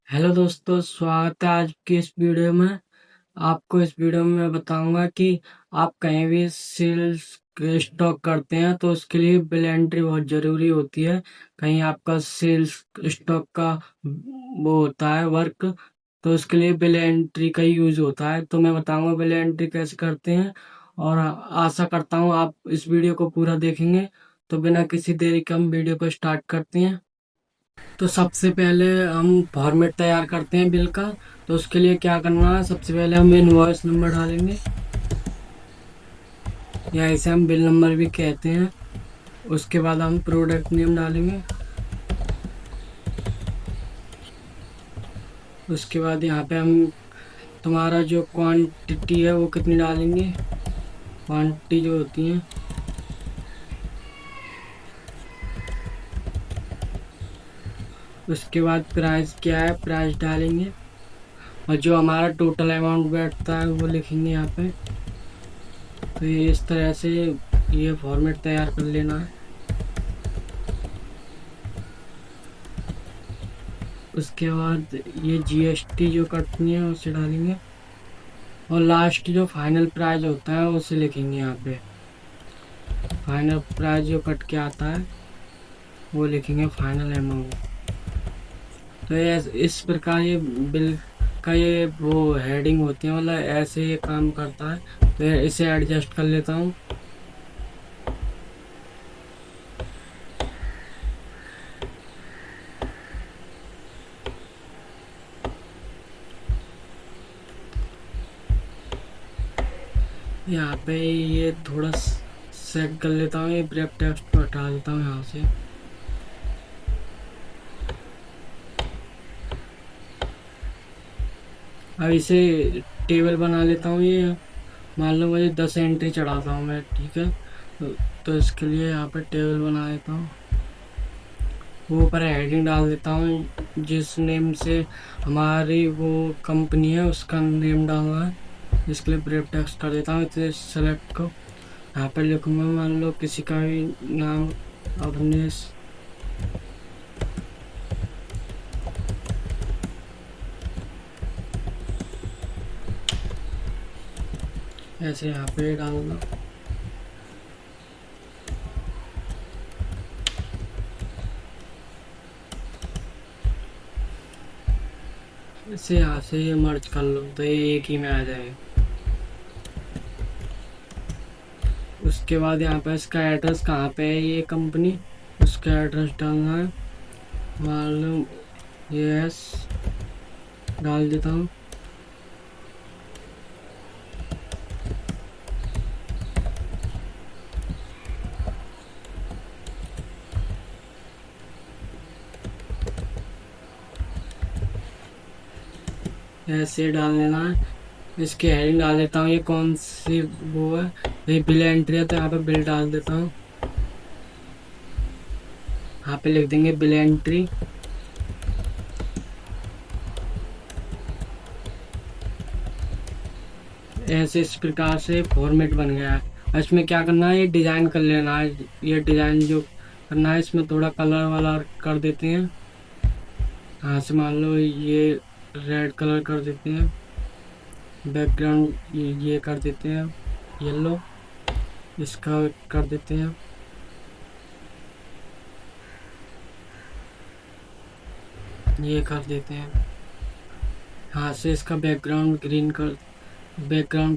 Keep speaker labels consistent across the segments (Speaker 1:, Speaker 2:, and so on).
Speaker 1: Hello दोस्तों, स्वागत है आज की इस वीडियो में। आपको इस वीडियो में मैं बताऊंगा कि आप कहीं भी सेल्स स्टॉक करते हैं तो उसके लिए बिल एंट्री बहुत ज़रूरी होती है। कहीं आपका सेल्स स्टॉक का वो होता है वर्क, तो उसके लिए बिल एंट्री का ही यूज होता है। तो मैं बताऊंगा बिल एंट्री कैसे करते हैं, और आशा करता हूँ आप इस वीडियो को पूरा देखेंगे। तो बिना किसी देरी के हम वीडियो को स्टार्ट करते हैं। तो सबसे पहले हम फॉर्मेट तैयार करते हैं बिल का। तो उसके लिए क्या करना है, सबसे पहले हम इनवॉइस नंबर डालेंगे, या इसे हम बिल नंबर भी कहते हैं। उसके बाद हम प्रोडक्ट नेम डालेंगे। उसके बाद यहाँ पे हम तुम्हारा जो क्वांटिटी है वो कितनी डालेंगे, क्वांटिटी जो होती है। उसके बाद प्राइस क्या है, प्राइस डालेंगे, और जो हमारा टोटल अमाउंट बैठता है वो लिखेंगे यहाँ पे। तो ये इस तरह से ये फॉर्मेट तैयार कर लेना है। उसके बाद ये जीएसटी जो कटनी है उसे डालेंगे, और लास्ट जो फाइनल प्राइस होता है उसे लिखेंगे यहाँ पे। फाइनल प्राइस जो कट के आता है वो लिखेंगे फाइनल अमाउंट। तो ये इस प्रकार ये बिल का ये वो हेडिंग होती है, मतलब ऐसे ये काम करता है। तो इसे एडजस्ट कर लेता हूँ। यहाँ पे ये थोड़ा सेट कर लेता हूँ, ये ब्रेक टेक्स्ट को हटा देता हूँ यहाँ से। अब इसे टेबल बना लेता हूँ। ये मान लो मुझे 10 एंट्री चढ़ाता हूँ मैं, ठीक है। तो इसके लिए यहाँ पे टेबल बना लेता हूँ। वो ऊपर हेडिंग डाल देता हूँ, जिस नेम से हमारी वो कंपनी है उसका नेम डालना है। इसके लिए ब्रेव टेक्स्ट कर देता हूँ। इसे सेलेक्ट को यहाँ पर लिखूँगा, मान लो किसी का भी नाम, अवनीश। ऐसे यहाँ पे डालना। इसे यहाँ से ये मर्ज कर लो तो ये एक ही में आ जाएगा। उसके बाद यहाँ पे इसका एड्रेस कहाँ पे है, ये कंपनी, उसका एड्रेस डालना है। मान लो यस डाल देता हूँ। ऐसे डाल देना है। इसकी हेडिंग डाल देता हूँ, ये कौन सी वो है, ये बिल एंट्री है तो यहाँ पे बिल डाल देता हूँ। यहाँ पे लिख देंगे बिल एंट्री। ऐसे इस प्रकार से फॉर्मेट बन गया है। इसमें क्या करना है, ये डिज़ाइन कर लेना है। ये डिज़ाइन जो करना है इसमें थोड़ा कलर वाला कर देते हैं। यहाँ से मान लो ये रेड कलर कर देते हैं, बैकग्राउंड ये कर देते हैं येलो, इसका कर देते हैं ये कर देते हैं। यहाँ से इसका बैकग्राउंड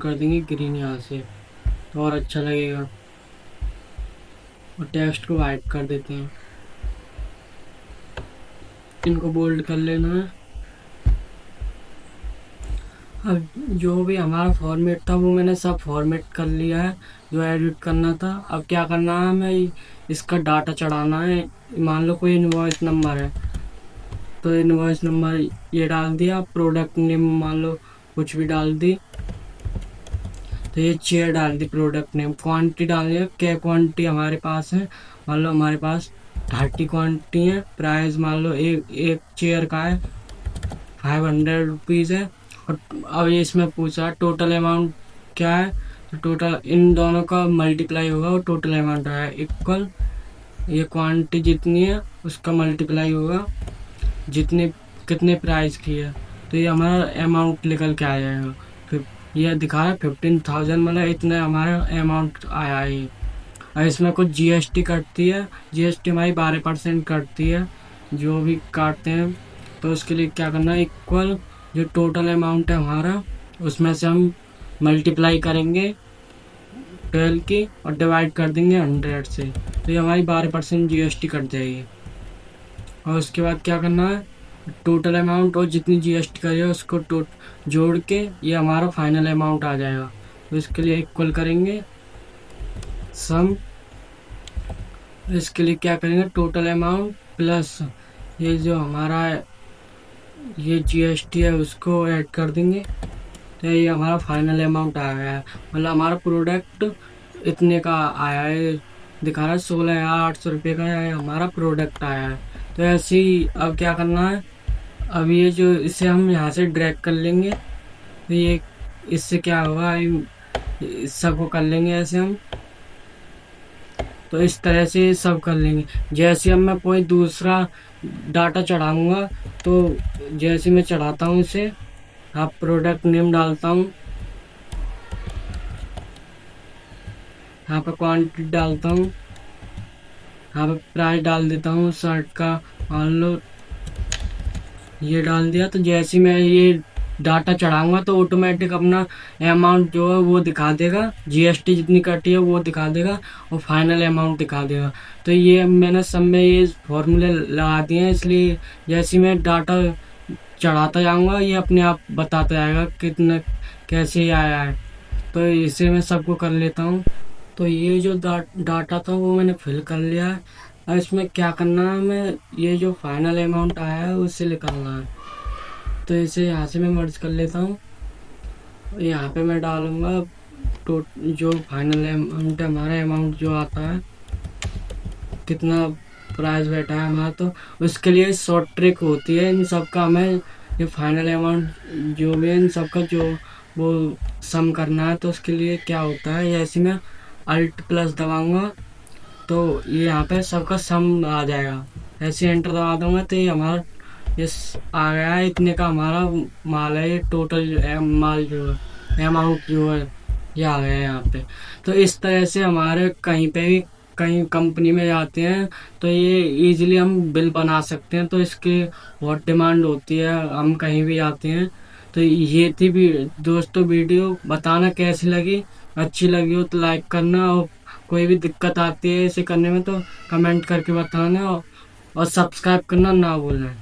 Speaker 1: कर देंगे ग्रीन यहाँ से, तो और अच्छा लगेगा। और टेक्स्ट को वाइट कर देते हैं, इनको बोल्ड कर लेना है। अब जो भी हमारा फॉर्मेट था वो मैंने सब फॉर्मेट कर लिया है, जो एडिट करना था। अब क्या करना है, हमें इसका डाटा चढ़ाना है। मान लो कोई इनवॉइस नंबर है, तो इनवॉइस नंबर ये डाल दिया। प्रोडक्ट नेम मान लो कुछ भी डाल दी, तो ये चेयर डाल दी प्रोडक्ट नेम। क्वांटिटी डाल दिया, क्या क्वांटिटी हमारे पास है, मान लो हमारे पास 30 क्वांटिटी है। प्राइस मान लो एक चेयर का है 500 रुपीज़ है। और अब ये इसमें पूछा टोटल अमाउंट क्या है, तो टोटल इन दोनों का मल्टीप्लाई होगा और टोटल अमाउंट है इक्वल, ये क्वांटिटी जितनी है उसका मल्टीप्लाई होगा जितने कितने प्राइस की है, तो ये हमारा अमाउंट निकल के आ जाएगा। फिर ये दिखा रहा है 15,000, मतलब इतना हमारा अमाउंट आया है। और इसमें कुछ जीएसटी कटती है, जीएसटी हमारी 12% कटती है जो भी काटते हैं। तो उसके लिए क्या करना है, इक्वल जो टोटल अमाउंट है हमारा उसमें से हम मल्टीप्लाई करेंगे 12 की और डिवाइड कर देंगे 100 से, तो ये हमारी 12% जीएसटी कट जाएगी। और उसके बाद क्या करना है, टोटल अमाउंट और जितनी जीएसटी करी है उसको जोड़ के ये हमारा फाइनल अमाउंट आ जाएगा। तो इसके लिए इक्वल करेंगे सम। इसके लिए क्या करेंगे, टोटल अमाउंट प्लस ये जो हमारा ये जीएसटी है उसको ऐड कर देंगे, तो ये हमारा फाइनल अमाउंट आ गया है। मतलब हमारा प्रोडक्ट इतने का आया है, दिखा रहा है 16,800 रुपये का है हमारा प्रोडक्ट आया है। तो ऐसे ही अब क्या करना है, अब ये जो इसे हम यहाँ से ड्रैग कर लेंगे, तो ये इससे क्या होगा, इस सबको कर लेंगे ऐसे हम। तो इस तरह से सब कर लेंगे। जैसे अब मैं कोई दूसरा डाटा चढ़ाऊँगा, तो जैसे मैं चढ़ाता हूँ इसे, आप प्रोडक्ट नेम डालता हूँ, यहाँ पर क्वांटिटी डालता हूँ, यहाँ पर प्राइस डाल देता हूँ शर्ट का, मान लो ये डाल दिया। तो जैसे मैं ये डाटा चढ़ाऊंगा तो ऑटोमेटिक अपना अमाउंट जो है वो दिखा देगा, जीएसटी जितनी कटी है वो दिखा देगा और फाइनल अमाउंट दिखा देगा। तो ये मैंने सब में ये फॉर्मूले लगा दिए हैं, इसलिए जैसे मैं डाटा चढ़ाता जाऊंगा ये अपने आप बताता जाएगा कितना कैसे आया है। तो इसे मैं सबको कर लेता हूँ। तो ये जो डाटा था वो मैंने फिल कर लिया है। अब इसमें क्या करना है, मैं ये जो फाइनल अमाउंट आया है उससे निकालना है। तो इसे यहाँ से मैं मर्ज कर लेता हूँ। यहाँ पे मैं डालूँगा तो जो फाइनल अमाउंट है, हमारा अमाउंट जो आता है कितना प्राइस बैठा है हमारा, तो उसके लिए शॉर्ट ट्रिक होती है इन सब का। हमें ये फाइनल अमाउंट जो भी है इन सब का जो वो सम करना है, तो उसके लिए क्या होता है, जैसे मैं अल्ट प्लस दबाऊँगा तो ये यहाँ पे सबका सम आ जाएगा। ऐसे एंटर दबा दूँगा तो ये हमारा ये आ गया है, इतने का हमारा माल है। ये टोटल माल जो है, अमाउंट जो है ये आ गया है यहाँ पे। तो इस तरह से हमारे कहीं पे भी कहीं कंपनी में जाते हैं तो ये इजीली हम बिल बना सकते हैं। तो इसकी बहुत डिमांड होती है, हम कहीं भी जाते हैं। तो ये थी भी दोस्तों वीडियो, बताना कैसी लगी, अच्छी लगी हो तो लाइक करना, और कोई भी दिक्कत आती है इसे करने में तो कमेंट करके बताना, और सब्सक्राइब करना ना भूलना।